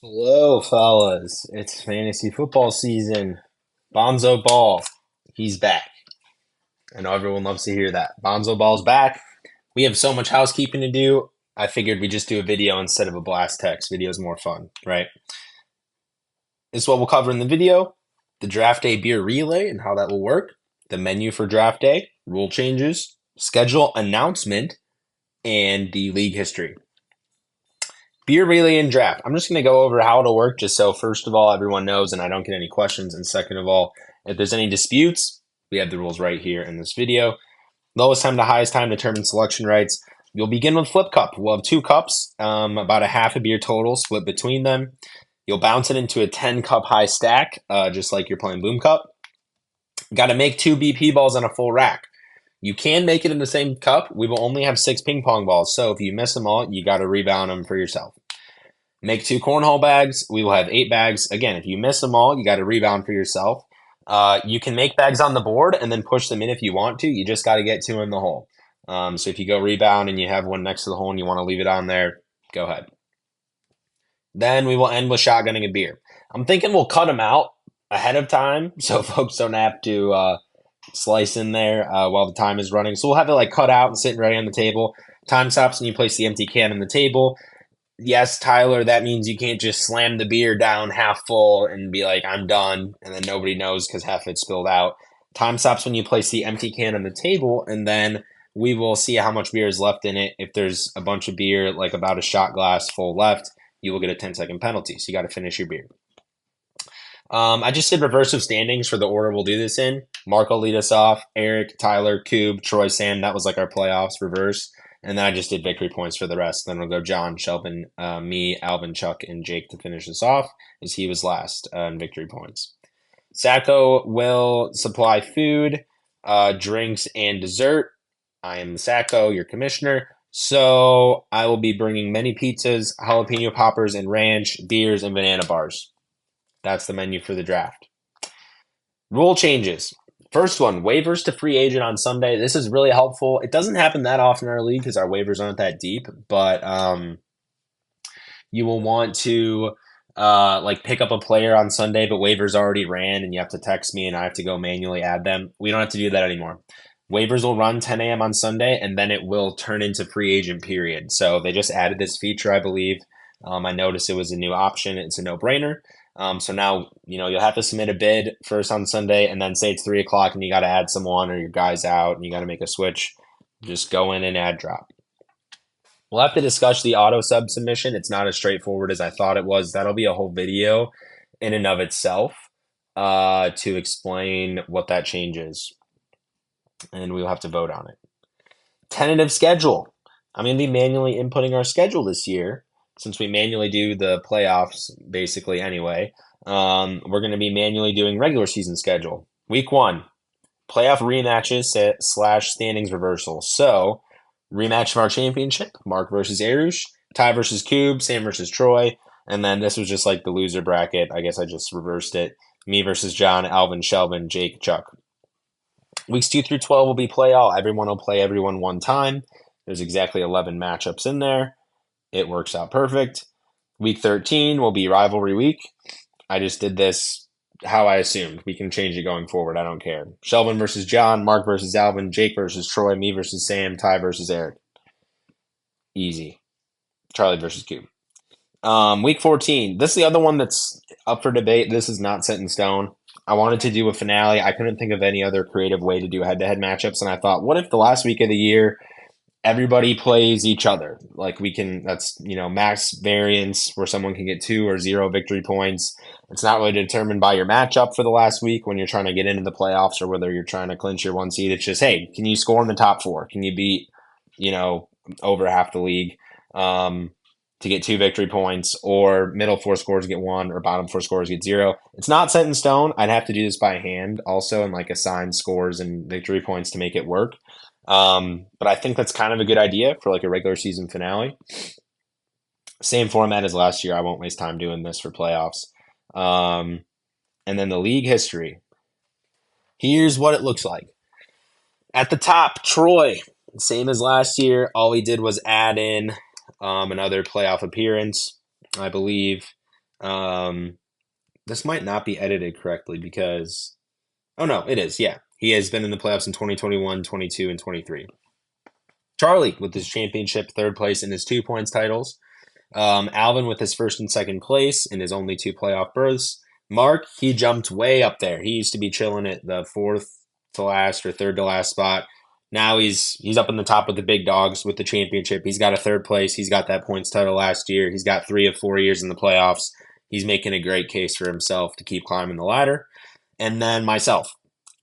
Hello, fellas. It's fantasy football season. Bonzo Ball, he's back. I know everyone loves to hear that. Bonzo Ball's back. We have so much housekeeping to do. I figured we'd just do a video instead of a blast text. Video's more fun, right? This is what we'll cover in the video: the draft day beer relay and how that will work, the menu for draft day, rule changes, schedule announcement, and the league history. Beer relay and draft. I'm just going to go over how it'll work just so, first of all, everyone knows and I don't get any questions. And second of all, if there's any disputes, we have the rules right here in this video. Lowest time to highest time determines selection rights. You'll begin with flip cup. We'll have two cups, about a half a beer total split between them. You'll bounce it into a 10 cup high stack, just like you're playing Boom Cup. Got to make two BP balls on a full rack. You can make it in the same cup. We will only have 6 ping pong balls. So if you miss them all, you got to rebound them for yourself. Make 2 cornhole bags. We will have 8 bags. Again, if you miss them all, you got to rebound for yourself. You can make bags on the board and then push them in if you want to. You just got to get 2 in the hole. So if you go rebound and you have one next to the hole and you want to leave it on there, go ahead. Then we will end with shotgunning a beer. I'm thinking we'll cut them out ahead of time so folks don't have to slice in there while the time is running. So we'll have it like cut out and sitting ready on the table. Time stops when you place the empty can on the table. Yes, Tyler, that means you can't just slam the beer down half full and be like, I'm done, and then nobody knows because half it's spilled out. Time stops when you place the empty can on the table, and then we will see how much beer is left in it. If there's a bunch of beer, like about a shot glass full left, you will get a 10-second penalty. So you got to finish your beer. I just did reverse of standings for the order we'll do this in. Mark will lead us off. Eric, Tyler, Coob, Troy, Sam. That was like our playoffs reverse. And then I just did victory points for the rest. Then we'll go John, Shelvin, me, Alvin, Chuck, and Jake to finish us off, as he was last in victory points. Sacco will supply food, drinks, and dessert. I am Sacco, your commissioner. So I will be bringing many pizzas, jalapeno poppers, and ranch, beers, and banana bars. That's the menu for the draft. Rule changes. First one, waivers to free agent on Sunday. This is really helpful. It doesn't happen that often in our league because our waivers aren't that deep, but you will want to like pick up a player on Sunday, but waivers already ran and you have to text me and I have to go manually add them. We don't have to do that anymore. Waivers will run 10 a.m. on Sunday and then it will turn into free agent period. So they just added this feature, I believe. I noticed it was a new option. It's a no-brainer. So now, you'll have to submit a bid first on Sunday and then say it's 3 o'clock and you got to add someone or your guy's out and you got to make a switch. Just go in and add drop. We'll have to discuss the auto sub submission. It's not as straightforward as I thought it was. That'll be a whole video in and of itself to explain what that change is. And we'll have to vote on it. Tentative schedule. I'm going to be manually inputting our schedule this year since we manually do the playoffs basically anyway. We're going to be manually doing regular season schedule. Week 1, playoff rematches / standings reversal. So, rematch of our championship, Mark versus Arush, Ty versus Cube, Sam versus Troy, and then this was just like the loser bracket. I guess I just reversed it. Me versus John, Alvin, Shelvin, Jake, Chuck. Weeks 2 through 12 will be play all. Everyone will play everyone one time. There's exactly 11 matchups in there. It works out perfect. Week 13 will be rivalry week. I just did this how I assumed. We can change it going forward. I don't care. Shelvin versus John, Mark versus Alvin, Jake versus Troy, me versus Sam, Ty versus Eric. Easy. Charlie versus Cube. Week 14. This is the other one that's up for debate. This is not set in stone. I wanted to do a finale. I couldn't think of any other creative way to do head-to-head matchups, and I thought, what if the last week of the year everybody plays each other? Like that's max variance where someone can get 2 or 0 victory points. It's not really determined by your matchup for the last week when you're trying to get into the playoffs or whether you're trying to clinch your 1 seed. It's just, hey, can you score in the top 4? Can you beat over half the league? To get 2 victory points, or middle 4 scores get 1, or bottom 4 scores get 0. It's not set in stone. I'd have to do this by hand also and like assign scores and victory points to make it work. But I think that's kind of a good idea for like a regular season finale. Same format as last year. I won't waste time doing this for playoffs. And then the league history. Here's what it looks like. At the top, Troy, same as last year. All he did was add in another playoff appearance, I believe. This might not be edited correctly because, oh no, it is. Yeah. He has been in the playoffs in 2021, 22, and 23. Charlie with his championship, third place in his 2 points titles. Alvin with his first and second place in his only 2 playoff berths. Mark, he jumped way up there. He used to be chilling at the fourth to last or third to last spot. Now he's up in the top with the big dogs with the championship. He's got a third place. He's got that points title last year. He's got 3 of 4 years in the playoffs. He's making a great case for himself to keep climbing the ladder. And then myself,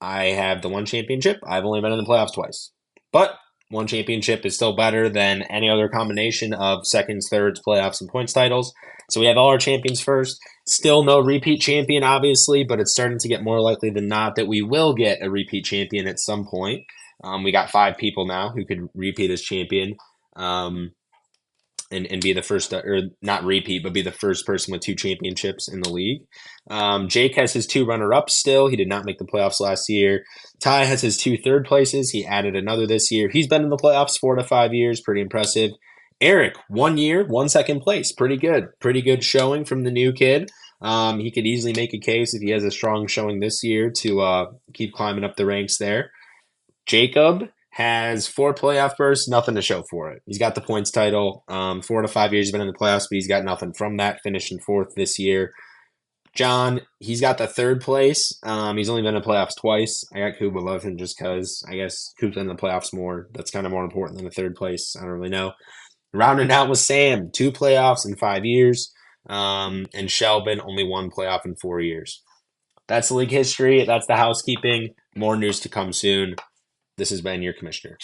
I have the one championship. I've only been in the playoffs twice. But one championship is still better than any other combination of seconds, thirds, playoffs, and points titles. So we have all our champions first. Still no repeat champion, obviously, but it's starting to get more likely than not that we will get a repeat champion at some point. We got 5 people now who could repeat as champion. And be the first, or not repeat, but be the first person with 2 championships in the league. Jake has his 2 runner-ups still. He did not make the playoffs last year. Ty has his 2 third places. He added another this year. He's been in the playoffs 4 to 5 years. Pretty impressive. Eric, 1 year, 1 second place. Pretty good. Pretty good showing from the new kid. He could easily make a case if he has a strong showing this year to keep climbing up the ranks there. Jacob has 4 playoff bursts, nothing to show for it. He's got the points title. 4 to 5 years he's been in the playoffs, but he's got nothing from that. Finishing fourth this year. John, he's got the third place. He's only been in the playoffs twice. I got Coop above him just because I guess Coop's in the playoffs more. That's kind of more important than the third place. I don't really know. Rounding out with Sam, 2 playoffs in 5 years. And Shelbin, only 1 playoff in 4 years. That's the league history. That's the housekeeping. More news to come soon. This has been your commissioner.